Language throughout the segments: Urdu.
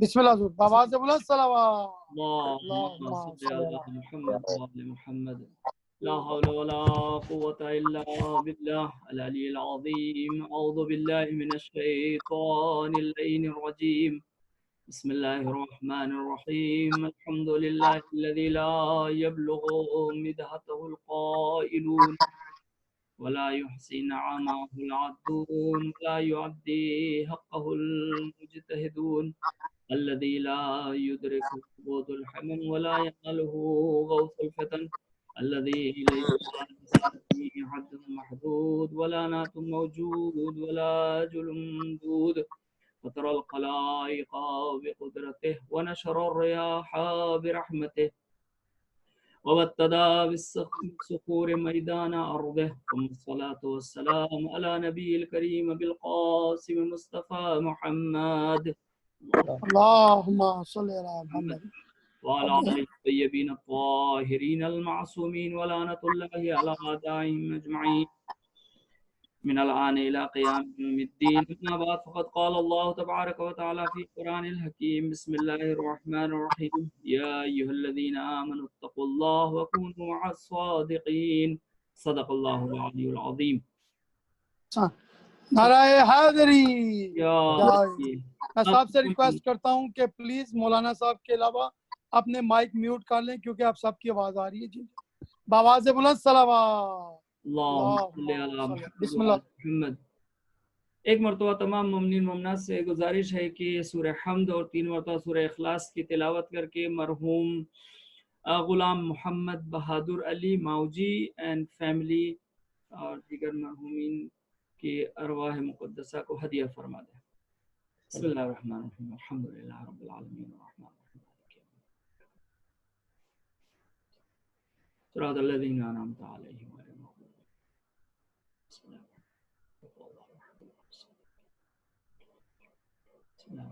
بسم اللہ حضور بآواز سے بلند صلوات اللهم صل على محمد وعلى محمد لا حول ولا قوة إلا بالله العلي العظيم. أعوذ بالله من الشيطان اللعين الرجيم. بسم الله الرحمن الرحيم. الحمد لله الذي لا يبلغ مدحته القائلون ولا يحصي نعمه العدون ولا يعدي حقه المجتهدون الذي لا يدرك ثبوت الحمم ولا يناله غوث الفتن الذي ليس به حد محدود ولا نات موجود ولا أجل ممدود فطر الخلائق بقدرته ونشر الرياح برحمته وابتدى بالصخور ميدان أرضه. ثم الصلاة والسلام على نبي الكريم بالقاسم مصطفى محمد اللهم صل على محمد وعلى آله الطيبين الطاهرين المعصومين ولعنة الله على أعدائهم أجمعين من الآن إلى قيام يوم الدين. أما بعد فقد قال الله تبارك وتعالى في القرآن الحكيم. بسم الله الرحمن الرحيم. يا أيها الذين آمنوا اتقوا الله وكونوا مع الصادقين. صدق الله العلي العظيم. نعرہ حیدری. میں صاحب سے ریکویسٹ کرتا ہوں کہ پلیز مولانا صاحب کے علاوہ اپنے مائک میوٹ کر لیں کیونکہ آپ سب کی آواز آ رہی ہے. جی بآواز بلند صلوات. بسم اللہ. ایک مرتبہ تمام مومنین مومنات سے گزارش ہے کہ سورہ حمد اور 3 مرتبہ سورہ اخلاص کی تلاوت کر کے مرحوم غلام محمد بہادر علی ماؤجی اینڈ فیملی اور دیگر مرحومین کی ارواح مقدسہ کو ہدیہ فرما دیں. بسم اللہ الرحمن الرحیم. الحمدللہ رب العالمین الرحمن الرحیم صراط الذین انعمت علیہم غیر المغضوب علیہم. بسم اللہ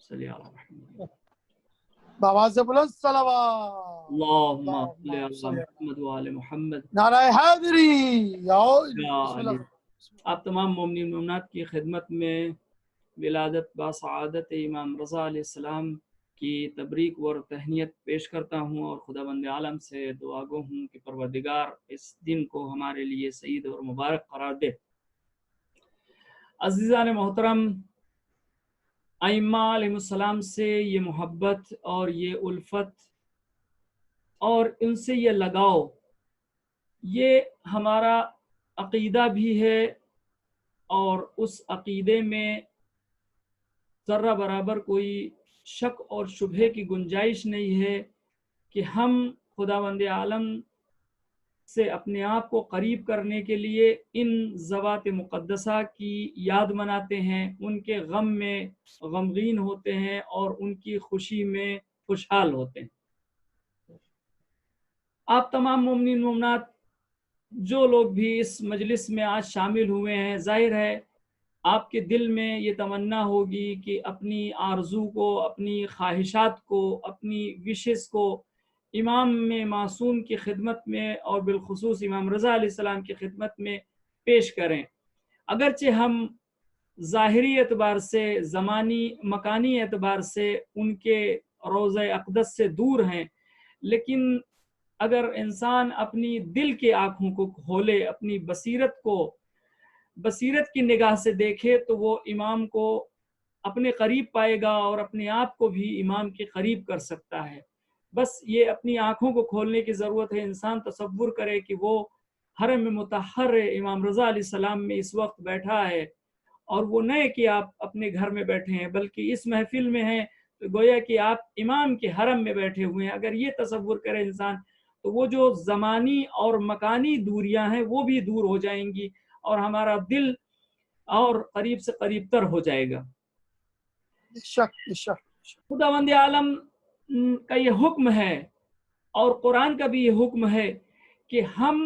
صلی اللہ علیہ بآواز بلند صلوات. اللہم صلی اللہ محمد وآل محمد. نعرہ حیدری. آپ تمام مومنین مومنات کی خدمت میں ولادت باسعادت امام رضا علیہ السلام کی تبریک و تہنیت پیش کرتا ہوں اور خداوند عالم سے دعا گو ہوں کہ پروردگار اس دن کو ہمارے لیے سعید اور مبارک قرار دے. عزیزان محترم، ائمہ علیہ السلام سے یہ محبت اور یہ الفت اور ان سے یہ لگاؤ، یہ ہمارا عقیدہ بھی ہے اور اس عقیدے میں ذرہ برابر کوئی شک اور شبہے کی گنجائش نہیں ہے کہ ہم خداوند عالم سے اپنے آپ کو قریب کرنے کے لیے ان ذوات مقدسہ کی یاد مناتے ہیں، ان کے غم میں غمگین ہوتے ہیں اور ان کی خوشی میں خوشحال ہوتے ہیں. آپ تمام مومنین مومنات جو لوگ بھی اس مجلس میں آج شامل ہوئے ہیں، ظاہر ہے آپ کے دل میں یہ تمنا ہوگی کہ اپنی آرزو کو، اپنی خواہشات کو، اپنی وشز کو امام میں معصوم کی خدمت میں اور بالخصوص امام رضا علیہ السلام کی خدمت میں پیش کریں. اگرچہ ہم ظاہری اعتبار سے، زمانی مکانی اعتبار سے ان کے روضہ اقدس سے دور ہیں، لیکن اگر انسان اپنی دل کی آنکھوں کو کھولے، اپنی بصیرت کی نگاہ سے دیکھے تو وہ امام کو اپنے قریب پائے گا اور اپنے آپ کو بھی امام کے قریب کر سکتا ہے. بس یہ اپنی آنکھوں کو کھولنے کی ضرورت ہے. انسان تصور کرے کہ وہ حرم مطہر امام رضا علیہ السلام میں اس وقت بیٹھا ہے اور وہ نہ کہ آپ اپنے گھر میں بیٹھے ہیں بلکہ اس محفل میں ہیں، تو گویا کہ آپ امام کے حرم میں بیٹھے ہوئے ہیں. اگر یہ تصور کرے انسان تو وہ جو زمانی اور مکانی دوریاں ہیں وہ بھی دور ہو جائیں گی اور ہمارا دل اور قریب سے قریب تر ہو جائے گا. خداوند عالم کا یہ حکم ہے اور قرآن کا بھی یہ حکم ہے کہ ہم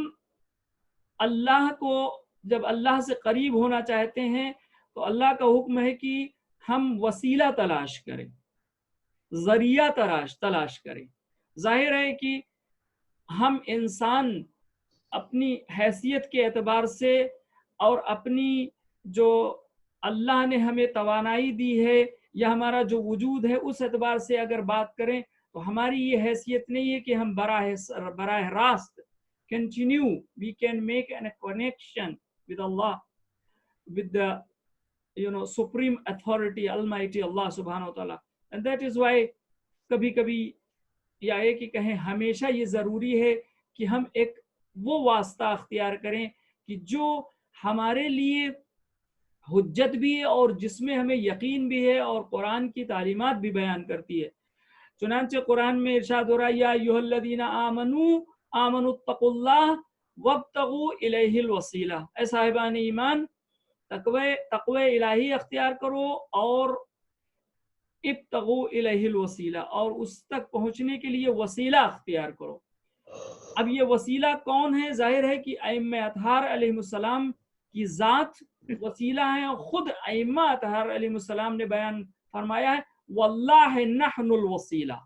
اللہ کو جب اللہ سے قریب ہونا چاہتے ہیں تو اللہ کا حکم ہے کہ ہم وسیلہ تلاش کریں، ذریعہ تلاش کریں. ظاہر ہے کہ ہم انسان اپنی حیثیت کے اعتبار سے اور اپنی جو اللہ نے ہمیں توانائی دی ہے یا ہمارا جو وجود ہے اس اعتبار سے اگر بات کریں تو ہماری یہ حیثیت نہیں ہے کہ ہم براہ راست continue we can make a connection with Allah, with the supreme authority, almighty Allah subhanahu wa ta'ala. And that is why کبھی کبھی یا یہ کہ کہیں ہمیشہ یہ ضروری ہے کہ ہم ایک وہ واسطہ اختیار کریں کہ جو ہمارے لیے حجت بھی ہے اور جس میں ہمیں یقین بھی ہے اور قرآن کی تعلیمات بھی بیان کرتی ہے. چنانچہ قرآن میں ارشاد ہو رہا ہے یا ایھا الذین آمنوا اتقوا اللہ وابتغوا الیہ الوسیلہ، اے صاحبان ایمان تقوی الہی اختیار کرو اور ابتغوا الیہ الوسیلہ، اور اس تک پہنچنے کے لیے وسیلہ اختیار کرو. اب یہ وسیلہ کون ہے؟ ظاہر ہے کہ ائمہ اطہار علیہ السلام کی ذات وسیلہ ہیں، اور خود ائمہ اطہار علیہ السلام نے بیان فرمایا ہے واللہ نحن الوسیلہ،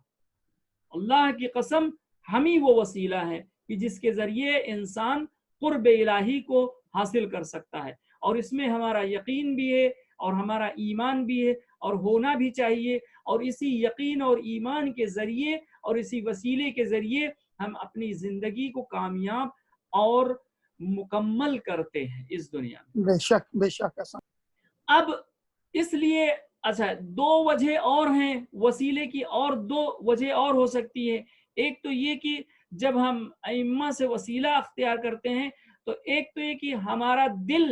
اللہ کی قسم ہم ہی وہ وسیلہ ہیں کہ جس کے ذریعے انسان قرب الہی کو حاصل کر سکتا ہے. اور اس میں ہمارا یقین بھی ہے اور ہمارا ایمان بھی ہے اور ہونا بھی چاہیے، اور اسی یقین اور ایمان کے ذریعے اور اسی وسیلے کے ذریعے ہم اپنی زندگی کو کامیاب اور مکمل کرتے ہیں اس دنیا میں. بے شک بے شک. اب اس لیے اچھا دو وجہ اور ہیں وسیلے کی، اور دو وجہ اور ہو سکتی ہے. ایک تو یہ کہ جب ہم ائمہ سے وسیلہ اختیار کرتے ہیں تو ایک تو یہ کہ ہمارا دل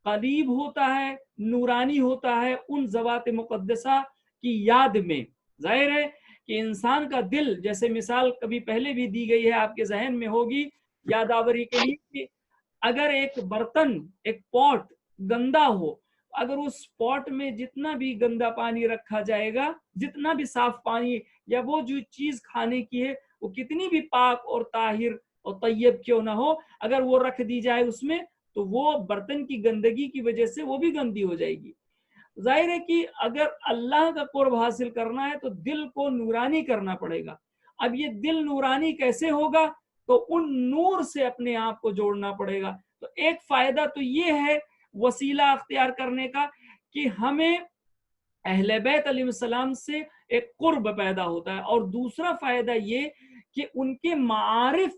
قریب ہوتا ہے، نورانی ہوتا ہے ان ذوات مقدسہ کی یاد میں. ظاہر ہے کہ انسان کا دل، جیسے مثال کبھی پہلے بھی دی گئی ہے آپ کے ذہن میں ہوگی یادآوری کے لیے، کہ اگر ایک برتن ایک پاٹ گندا ہو، اگر اس پاٹ میں جتنا بھی گندا پانی رکھا جائے گا، جتنا بھی صاف پانی یا وہ جو چیز کھانے کی ہے وہ کتنی بھی پاک اور طاہر اور طیب کیوں نہ ہو، اگر وہ رکھ دی جائے اس میں تو وہ برتن کی گندگی کی وجہ سے وہ بھی گندی ہو جائے گی. ظاہر ہے کہ اگر اللہ کا قرب حاصل کرنا ہے تو دل کو نورانی کرنا پڑے گا. اب یہ دل نورانی کیسے ہوگا؟ تو ان نور سے اپنے آپ کو جوڑنا پڑے گا. تو ایک فائدہ تو یہ ہے وسیلہ اختیار کرنے کا کہ ہمیں اہل بیت علیہ السلام سے ایک قرب پیدا ہوتا ہے، اور دوسرا فائدہ یہ کہ ان کے معارف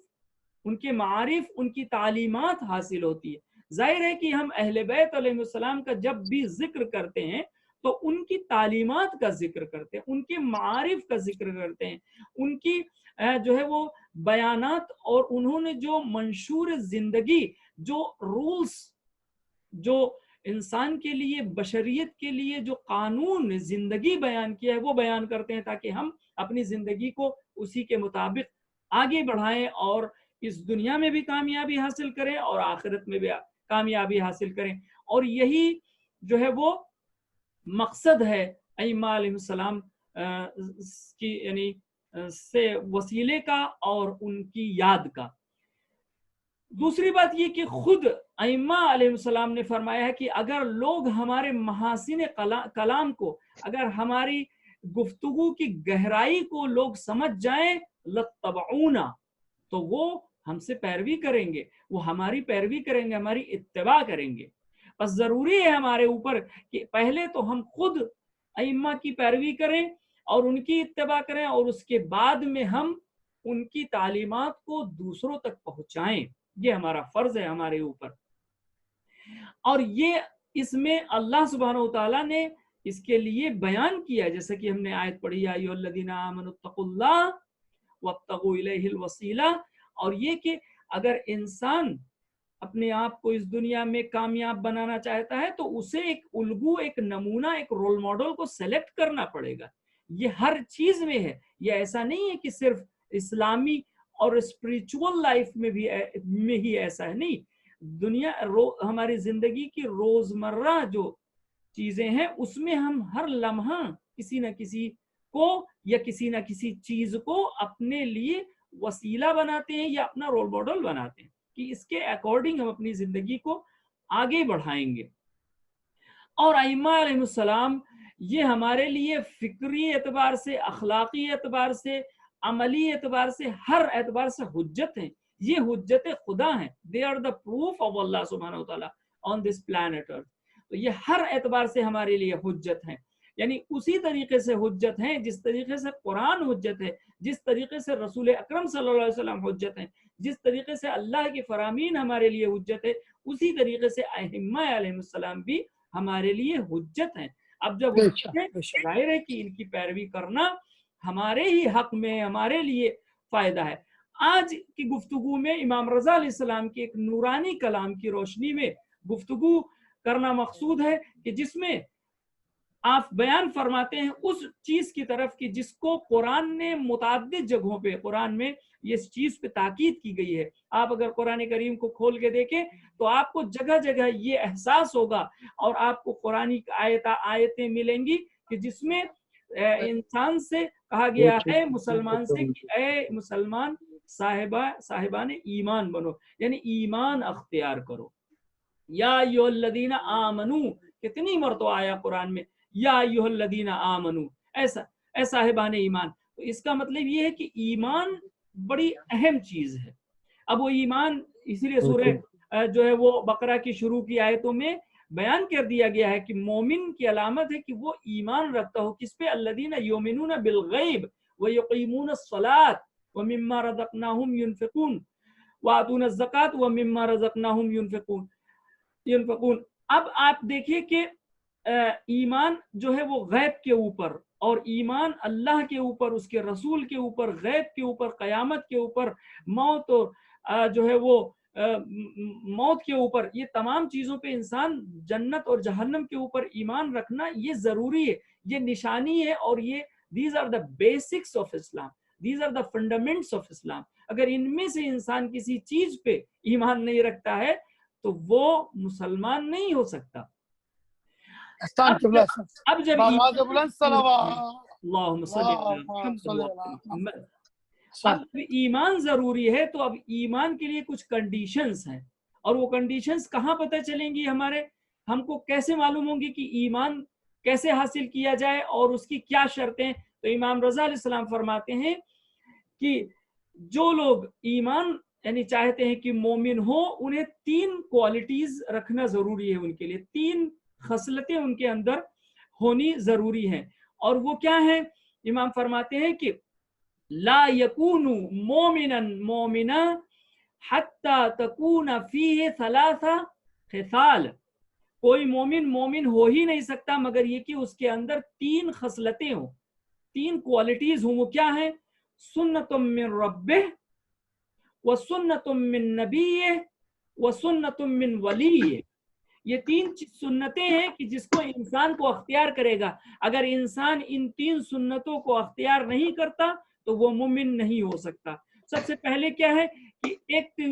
ان کی تعلیمات حاصل ہوتی ہے. ظاہر ہے کہ ہم اہل بیت علیہ السلام کا جب بھی ذکر کرتے ہیں تو ان کی تعلیمات کا ذکر کرتے ہیں، ان کے معارف کا ذکر کرتے ہیں، ان کی جو ہے وہ بیانات، اور انہوں نے جو منشور زندگی، جو رولز، جو انسان کے لیے، بشریت کے لیے جو قانون زندگی بیان کیا ہے وہ بیان کرتے ہیں، تاکہ ہم اپنی زندگی کو اسی کے مطابق آگے بڑھائیں اور اس دنیا میں بھی کامیابی حاصل کریں اور آخرت میں بھی کامیابی حاصل کریں. اور یہی جو ہے وہ مقصد ہے ائمہ علیہ السلام کی یعنی سے وسیلے کا اور ان کی یاد کا. دوسری بات یہ کہ خود ائمہ علیہ السلام نے فرمایا ہے کہ اگر لوگ ہمارے محاسن کلام کو، اگر ہماری گفتگو کی گہرائی کو لوگ سمجھ جائیں لَتَّبَعُونَا، تو وہ ہم سے پیروی کریں گے، وہ ہماری پیروی کریں گے، ہماری اتباع کریں گے. بس ضروری ہے ہمارے اوپر کہ پہلے تو ہم خود ائمہ کی پیروی کریں اور ان کی اتباع کریں، اور اس کے بعد میں ہم ان کی تعلیمات کو دوسروں تک پہنچائیں. یہ ہمارا فرض ہے ہمارے اوپر. اور یہ اس میں اللہ سبحانہ وتعالیٰ نے اس کے لیے بیان کیا، جیسا کہ ہم نے آیت پڑھی یا ایھا الذین آمنوا اتقوا اللہ وابتغوا الیہ الوسیلہ. اور یہ کہ اگر انسان اپنے آپ کو اس دنیا میں کامیاب بنانا چاہتا ہے تو اسے ایک الگو، ایک نمونہ، ایک رول ماڈل کو سلیکٹ کرنا پڑے گا. یہ ہر چیز میں ہے، یہ ایسا نہیں ہے کہ صرف اسلامی اور اسپریچول لائف میں ہی ایسا ہے. نہیں، دنیا ہماری زندگی کی روزمرہ جو چیزیں ہیں اس میں ہم ہر لمحہ کسی نہ کسی کو یا کسی نہ کسی چیز کو اپنے لیے وسیلہ بناتے ہیں یا اپنا رول ماڈل بناتے ہیں کہ اس کے اکارڈنگ ہم اپنی زندگی کو آگے بڑھائیں گے. اور ائمہ علیہ السلام یہ ہمارے لیے فکری اعتبار سے، اخلاقی اعتبار سے، عملی اعتبار سے، ہر اعتبار سے حجت ہیں. یہ حجت خدا ہیں. They are the proof of Allah subhanahu wa ta'ala on this planet earth. تو یہ ہر اعتبار سے ہمارے لیے حجت ہیں. یعنی اسی طریقے سے حجت ہیں جس طریقے سے قرآن حجت ہے, جس طریقے سے رسول اکرم صلی اللہ علیہ وسلم حجت ہیں, جس طریقے سے اللہ کی فرامین ہمارے لیے حجت ہے, اسی طریقے سے ائمہ علیہ السلام بھی ہمارے لیے حجت ہیں. اب جب ظاہر ہے کہ ان کی پیروی کرنا ہمارے ہی حق میں, ہمارے لیے فائدہ ہے. آج کی گفتگو میں امام رضا علیہ السلام کے ایک نورانی کلام کی روشنی میں گفتگو کرنا مقصود ہے کہ جس میں آپ بیان فرماتے ہیں اس چیز کی طرف کہ جس کو قرآن نے متعدد جگہوں پہ, قرآن میں اس چیز پہ تاکید کی گئی ہے. آپ اگر قرآن کریم کو کھول کے دیکھیں تو آپ کو جگہ جگہ یہ احساس ہوگا اور آپ کو قرآنی آیتیں ملیں گی کہ جس میں انسان سے کہا گیا ہے, مسلمان سے, کہ اے مسلمان صاحبان ایمان بنو, یعنی ایمان اختیار کرو. یا ایھا الذین آمنو کتنی مرتبہ آیا قرآن میں, یا ایھا الذین آمنو, ایسا اے صاحبان ایمان. تو اس کا مطلب یہ ہے کہ ایمان بڑی اہم چیز ہے. اب وہ ایمان اسی لیے سورہ جو ہے وہ بقرہ کی شروع کی آیتوں میں بیان کر دیا گیا ہے کہ مومن کی علامت ہے کہ وہ ایمان رکھتا ہو کس پہ, الذین یؤمنون بالغیب ویقیمون الصلاۃ ومما رزقناہم ينفقون وآتون الزکاۃ ومما رزقناہم ينفقون. اب آپ دیکھیے کہ ایمان جو ہے وہ غیب کے اوپر, اور ایمان اللہ کے اوپر, اس کے رسول کے اوپر, غیب کے اوپر, قیامت کے اوپر, موت اور جو ہے وہ موت کے اوپر, یہ تمام چیزوں پہ انسان, جنت اور جہنم کے اوپر ایمان رکھنا یہ ضروری ہے, یہ نشانی ہے. اور یہ these are the basics of Islam, these are the fundaments of Islam. اگر ان میں سے انسان کسی چیز پہ ایمان نہیں رکھتا ہے تو وہ مسلمان نہیں ہو سکتا. اب جب ایمان ضروری ہے تو اب ایمان کے لیے کچھ کنڈیشنز ہیں, اور وہ کنڈیشنز کہاں پتہ چلیں گی ہمارے, ہم کو کیسے معلوم ہوں گی کہ ایمان کیسے حاصل کیا جائے اور اس کی کیا شرطیں. تو امام رضا علیہ السلام فرماتے ہیں کہ جو لوگ ایمان یعنی چاہتے ہیں کہ مومن ہو, انہیں 3 کوالٹیز رکھنا ضروری ہے, ان کے لیے 3 خصلتیں ان کے اندر ہونی ضروری ہیں. اور وہ کیا ہیں؟ امام فرماتے ہیں کہ لا یکون مومنا حتی تکون فیہ 3 خصال. کوئی مومن ہو ہی نہیں سکتا مگر یہ کہ اس کے اندر 3 خصلتیں ہوں, 3 کوالٹیز ہوں. وہ کیا ہیں؟ سنت من ربہ وسنت من نبیہ وسنت من ولیہ. یہ 3 سنتیں ہیں کہ جس کو انسان کو اختیار کرے گا. اگر انسان ان 3 سنتوں کو اختیار نہیں کرتا تو وہ مومن نہیں ہو سکتا. سب سے پہلے کیا ہے کہ ایک تو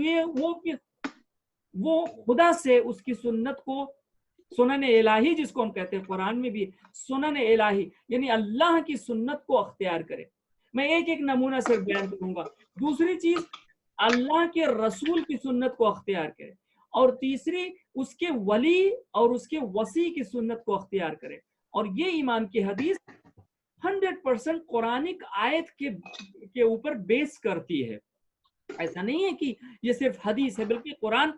وہ خدا سے اس کی سنت کو, سنن الہی جس کو ہم کہتے ہیں, قرآن میں بھی سنن الہی یعنی اللہ کی سنت کو اختیار کرے. میں ایک نمونہ سے بیان کروں گا. دوسری چیز اللہ کے رسول کی سنت کو اختیار کرے, اور تیسری اس کے ولی اور اس کے وصی کی سنت کو اختیار کرے. اور یہ امام کی حدیث 100% قرآنک آیت کے اوپر بیس کرتی ہے. ایسا نہیں ہے کہ یہ صرف حدیث ہے, بلکہ قرآن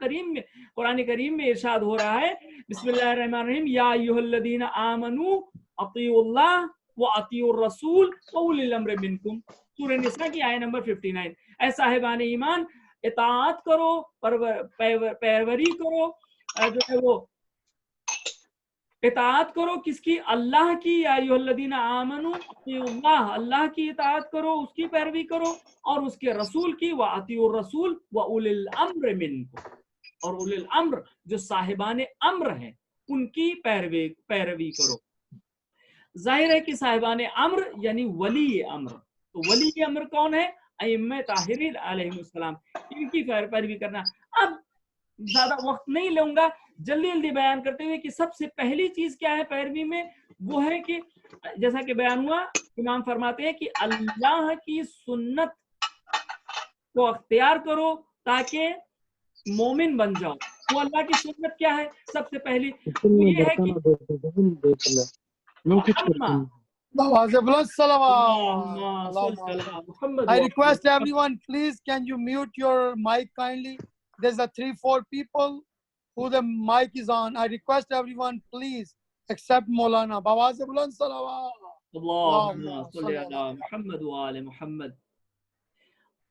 کریم میں ارشاد ہو رہا ہے, بسم اللہ الرحمن الرحیم, یا ایھا الذین آمنوا اطیعوا اللہ واطیعوا الرسول واولی الامر منکم. سورہ نساء کی آیت نمبر 59. اے صاحبان ایمان, اطاعت کرو, پیروری کرو, جو ہے وہ اطاعت کرو کس کی؟ اللہ کی. یا ایھا الذین آمنوا اطیعوا اللہ, اللہ کی اطاعت کرو, اس کی پیروی کرو, اور اس کے رسول کی. واطیعوا الرسول واولی الامر منکم, اور اولی الامر جو صاحبان امر ہیں ان کی پیروی کرو. ظاہر ہے کہ صاحبان امر یعنی ولی امر. تو ولی امر کون ہے؟ ائمہ طاہرین علیہ السلام, ان کی پیروی کرنا. اب زیادہ وقت نہیں لوں گا, جلدی بیان کرتے ہوئے کہ سب سے پہلی چیز کیا ہے پیروی میں, وہ ہے کہ جیسا کہ بیان ہوا, امام فرماتے ہیں کہ اللہ کی سنت کو اختیار کرو تاکہ مومن بن جاؤ. وہ اللہ کی سنت کیا ہے؟ سب سے پہلی یہ ہے کہ Bawaze bulan salawat. Allahumma salli ala Muhammad I wa request ala everyone, please, can you mute your mic kindly? There's a 3-4 people who the mic is on. I request everyone, please, except Maulana. Bawaze bulan salawat. Allahumma salli ala Muhammad wa ala Muhammad.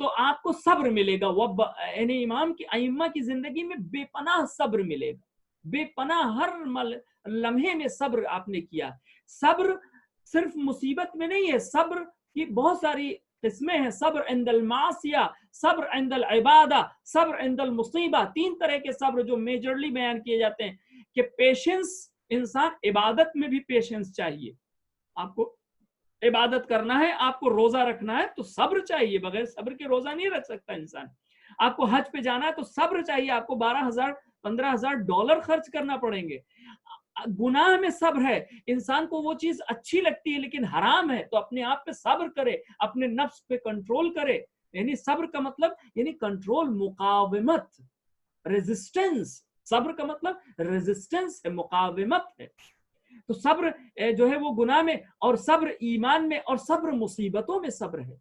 تو آپ کو صبر ملے گا. یعنی امام کی ائمہ کی زندگی میں بے پناہ صبر ملے گا, بے پناہ ہر لمحے میں صبر آپ نے کیا. صبر صرف مصیبت میں نہیں ہے, صبر کی بہت ساری قسمیں ہیں. صبر عند المعصیہ, صبر عند العبادہ, صبر عند المصیبہ. 3 طرح کے صبر جو میجرلی بیان کیے جاتے ہیں کہ پیشنس, انسان عبادت میں بھی پیشنس چاہیے. آپ کو عبادت کرنا ہے, آپ کو روزہ رکھنا ہے تو صبر چاہیے, بغیر صبر کے روزہ نہیں رکھ سکتا انسان. آپ کو حج پہ جانا ہے تو صبر چاہیے, آپ کو $12,000-15,000 خرچ کرنا پڑیں گے. گناہ میں صبر ہے, انسان کو وہ چیز اچھی لگتی ہے لیکن حرام ہے تو اپنے آپ پہ صبر کرے, اپنے نفس پہ کنٹرول کرے. یعنی صبر کا مطلب یعنی کنٹرول, مقاومت, ریزسٹنس. صبر کا مطلب ریزسٹنس ہے, مقاومت ہے. تو صبر جو ہے وہ گناہ میں, اور صبر ایمان میں, اور صبر مصیبتوں میں صبر ہے.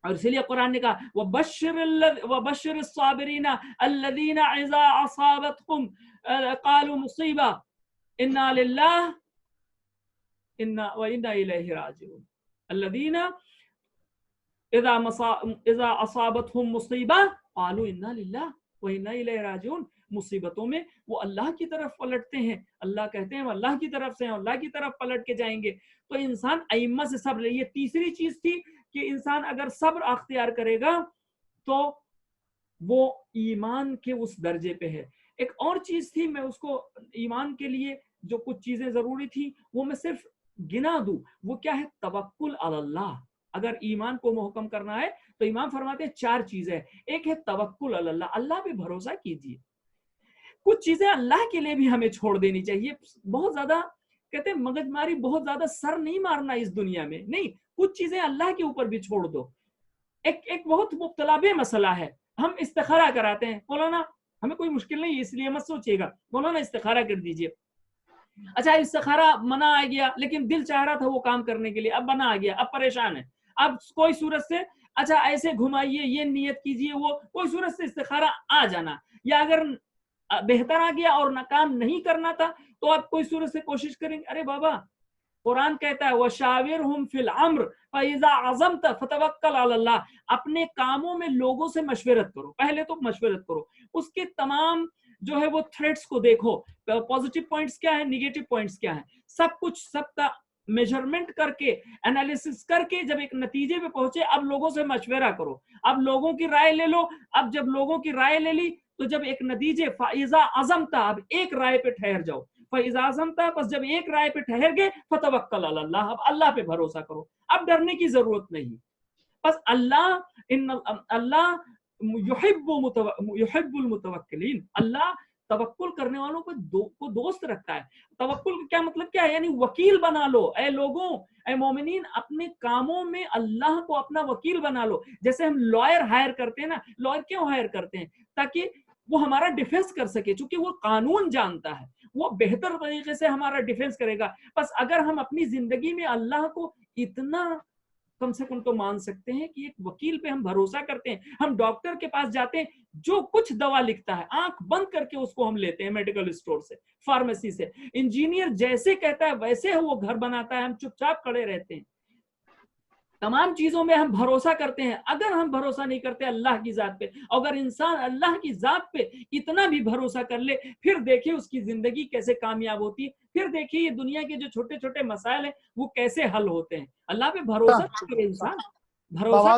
اور اسی لیے قرآن نے کہا وَبَشِّرِ الصَّابِرِينَ الَّذِينَ إِذَا أَصَابَتْهُمْ قَالُوا مُصِيبَةٌ إِنَّا لِلَّهِ وَإِنَّا إِلَيْهِ رَاجِعُونَ. الَّذِينَ إِذَا أَصَابَتْهُمْ مُصِيبَةٌ قَالُوا إِنَّا لِلَّهِ وَإِنَّا إِلَيْهِ رَاجِعُونَ. مصیبتوں میں وہ اللہ کی طرف پلٹتے ہیں, اللہ کہتے ہیں وہ اللہ کی طرف سے ہیں, اللہ کی طرف پلٹ کے جائیں گے. تو انسان ائمہ سے صبر. یہ تیسری چیز تھی کہ انسان اگر صبر اختیار کرے گا تو وہ ایمان کے اس درجے پہ ہے. ایک اور چیز تھی, میں اس کو ایمان کے لیے جو کچھ چیزیں ضروری تھی وہ میں صرف گنا دوں, وہ کیا ہے؟ توکل علی اللہ. اگر ایمان کو محکم کرنا ہے تو امام فرماتے ہیں 4 چیزیں. ایک ہے توکل علی اللہ, اللہ پہ بھروسہ کیجیے. کچھ چیزیں اللہ کے لیے بھی ہمیں چھوڑ دینی چاہیے. بہت زیادہ کہتے ہیں مغز ماری, بہت زیادہ سر نہیں مارنا اس دنیا میں, نہیں, کچھ چیزیں اللہ کے اوپر بھی چھوڑ دو. ایک بہت مبتلا مسئلہ ہے, ہم استخارہ کراتے ہیں, مولانا ہمیں کوئی مشکل نہیں اس لیے مت سوچیے گا, مولانا استخارہ کر دیجئے. اچھا استخارہ منع آ گیا لیکن دل چاہ رہا تھا وہ کام کرنے کے لیے, اب منع آ گیا, اب پریشان ہے, اب کوئی صورت سے اچھا ایسے گھمائیے, یہ نیت کیجئے, وہ کوئی صورت سے استخارہ آ جانا. یا اگر بہتر آ گیا اور ناکام نہیں کرنا تھا تو آپ کوئی صورت سے کوشش کریں گے, ارے بابا قرآن کہتا ہے وَشَاوِرْهُمْ فِي الْأَمْرِ فَإِذَا عَزَمْتَ فَتَوَكَّلْ عَلَى اللَّهِ. اپنے کاموں میں لوگوں سے مشورت کرو, پہلے تو مشورت کرو, اس کے تمام جو ہے وہ تھریٹس کو دیکھو, پازیٹیو پوائنٹس کیا ہیں, نیگیٹو پوائنٹس کیا ہیں, سب کچھ سب کا میجرمنٹ کر کے, انالیسس کر کے جب ایک نتیجے پہ پہنچے اب لوگوں سے مشورہ کرو, اب لوگوں کی رائے لے لو. اب جب لوگوں کی رائے لے لی تو جب ایک نتیجے فَإِذَا عَزَمْتَ, اب ایک رائے پہ ٹھہر جاؤ, فَإِذَا عَزَمْتَ, بس جب ایک رائے پہ ٹھہر گئے فَتَوَكَّلْ عَلَى اللَّهِ, اب اللہ پہ بھروسہ کرو, اب ڈرنے کی ضرورت نہیں. بس اللہ يحب المتوکلین, اللہ توکل کرنے والوں کو دوست رکھتا ہے. توکل کا کیا مطلب کیا ہے؟ یعنی وکیل بنا لو. اے لوگوں, اے مومنین, اپنے کاموں میں اللہ کو اپنا وکیل بنا لو. جیسے ہم لائر ہائر کرتے ہیں نا, لائر کیوں ہائر کرتے ہیں؟ تاکہ وہ ہمارا ڈیفینس کر سکے, چونکہ وہ قانون جانتا ہے, وہ بہتر طریقے سے ہمارا ڈیفینس کرے گا. بس اگر ہم اپنی زندگی میں اللہ کو اتنا کم سے کم تو مان سکتے ہیں کہ ایک وکیل پہ ہم بھروسہ کرتے ہیں. ہم ڈاکٹر کے پاس جاتے ہیں, جو کچھ دوا لکھتا ہے آنکھ بند کر کے اس کو ہم لیتے ہیں میڈیکل اسٹور سے, فارمیسی سے. انجینئر جیسے کہتا ہے ویسے وہ گھر بناتا ہے, ہم چپ چاپ کھڑے رہتے ہیں. تمام چیزوں میں ہم بھروسہ کرتے ہیں. اگر ہم بھروسہ نہیں کرتے اللہ کی ذات پہ, اگر انسان اللہ کی ذات پہ اتنا بھی بھروسہ کر لے, پھر دیکھیں اس کی زندگی کیسے کامیاب ہوتی ہے, پھر دیکھیں یہ دنیا کے جو چھوٹے چھوٹے مسائل ہیں وہ کیسے حل ہوتے ہیں. اللہ پہ بھروسہ کرے انسان, بھروسہ. اللہم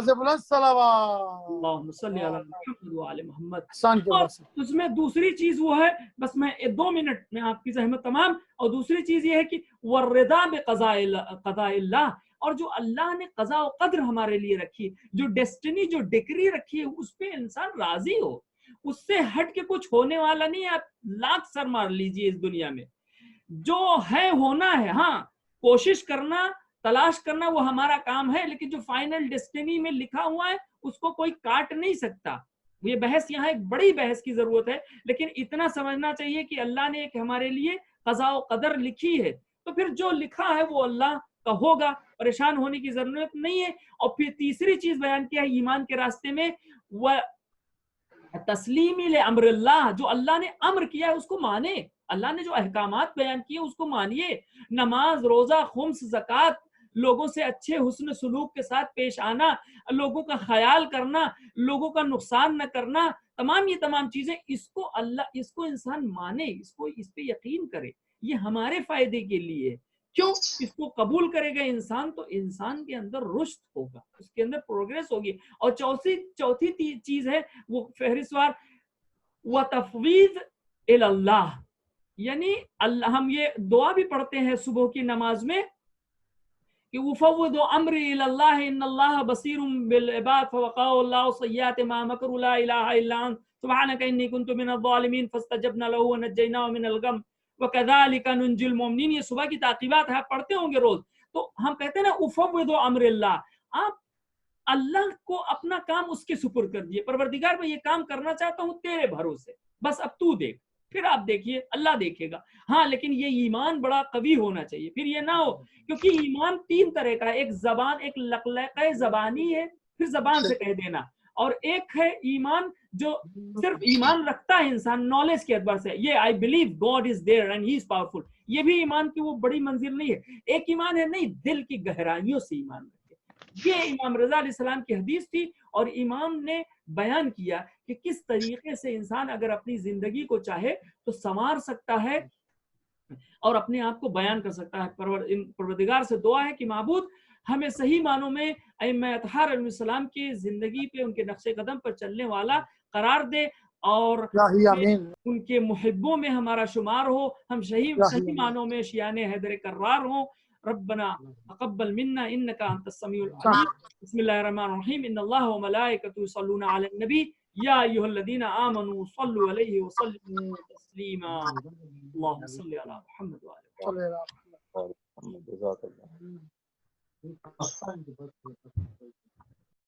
صلی علی محمد وعلی محمد. اور اس میں دوسری چیز وہ ہے, بس میں 2 منٹ میں آپ کی زحمت تمام, اور دوسری چیز یہ ہے کہ والرضا بقضاء اللہ, اور جو اللہ نے قضاء و قدر ہمارے لیے رکھی, جو ڈیسٹنی, جو ڈگری رکھی ہے, اس پہ انسان راضی ہو. اس سے ہٹ کے کچھ ہونے والا نہیں ہے. آپ لاکھ سر مار لیجئے اس دنیا میں, جو ہے ہونا ہے. ہاں کوشش کرنا, تلاش کرنا وہ ہمارا کام ہے, لیکن جو فائنل ڈیسٹنی میں لکھا ہوا ہے اس کو کوئی کاٹ نہیں سکتا. یہ بحث یہاں ایک بڑی بحث کی ضرورت ہے, لیکن اتنا سمجھنا چاہیے کہ اللہ نے ایک ہمارے لیے قضاء و قدر لکھی ہے, تو پھر جو لکھا ہے وہ اللہ کا ہوگا, پریشان ہونے کی ضرورت نہیں ہے. اور پھر تیسری چیز بیان کیا ہے ایمان کے راستے میں, وہ تسلیمی لامر اللہ, جو اللہ نے امر کیا ہے اس کو مانے. اللہ نے جو احکامات بیان کیے اس کو مانیے. نماز, روزہ, خمس, زکوٰۃ, لوگوں سے اچھے حسن سلوک کے ساتھ پیش آنا، لوگوں کا خیال کرنا، لوگوں کا نقصان نہ کرنا، تمام یہ تمام چیزیں اس کو انسان مانے، اس پہ یقین کرے، یہ ہمارے فائدے کے لیے۔ کیوں؟ اس کو قبول کرے گا انسان تو انسان کے اندر رشد ہوگا، اس کے اندر پروگریس ہوگی۔ اور چوتھی چیز ہے وہ فہرستوار وَتَفْوِيض إِلَى اللَّهِ، یعنی ہم یہ دعا بھی پڑھتے ہیں صبح کی نماز میں کہ وفوض امری الى اللہ ان اللہ بصیر بالعباد فوقاه اللہ سیئات ما مکروا لا الہ الا انت سبحانک انی کنت من الظالمین فاستجبنا له ونجیناه من الغم وکذالک ننجی المؤمنین۔ یہ صبح کی تعقیبات ہے، آپ پڑھتے ہوں گے روز۔ تو ہم کہتے ہیں نا افوض امر اللہ، آپ اللہ کو اپنا کام اس کے سپر کر دیے، پروردگار میں یہ کام کرنا چاہتا ہوں تیرے بھروسے، بس اب تو دیکھ، پھر آپ دیکھیے اللہ دیکھے گا۔ ہاں لیکن یہ ایمان بڑا قوی ہونا چاہیے، پھر یہ نہ ہو، کیونکہ ایمان تین طرح کا ہے، ایک زبان، ایک لقلقہ زبانی ہے، پھر زبان سے کہہ دینا، اور ایک ہے ایمان جو صرف ایمان رکھتا ہے انسان نالج کے اعتبار سے، یہ I believe God is there and he is powerful, یہ بھی ایمان کی وہ بڑی منزل نہیں ہے۔ ایک ایمان ہے نہیں، دل کی گہرائیوں سے ایمان رکھے۔ یہ امام رضا علیہ السلام کی حدیث تھی، اور امام نے بیان کیا کہ کس طریقے سے انسان اگر اپنی زندگی کو چاہے تو سنوار سکتا ہے اور اپنے آپ کو بیان کر سکتا ہے۔ پروردگار سے دعا ہے کہ معبود ہمیں صحیح معنوں میں ائمہ اطہار علیہ السلام کی زندگی پہ، ان کے نقش قدم پر چلنے والا قرار دے، اور ان کے محبوں میں ہمارا شمار ہو، ہم صحیح معنوں میں شیعان حیدر کرار ہوں۔ ربنا تقبل منا انك انت السميع العليم۔ بسم الله الرحمن الرحيم ان الله وملائكته يصلون على النبي يا ايها الذين امنوا صلوا عليه وسلموا تسليما اللهم صل على محمد وعلى آله جزاک اللہ۔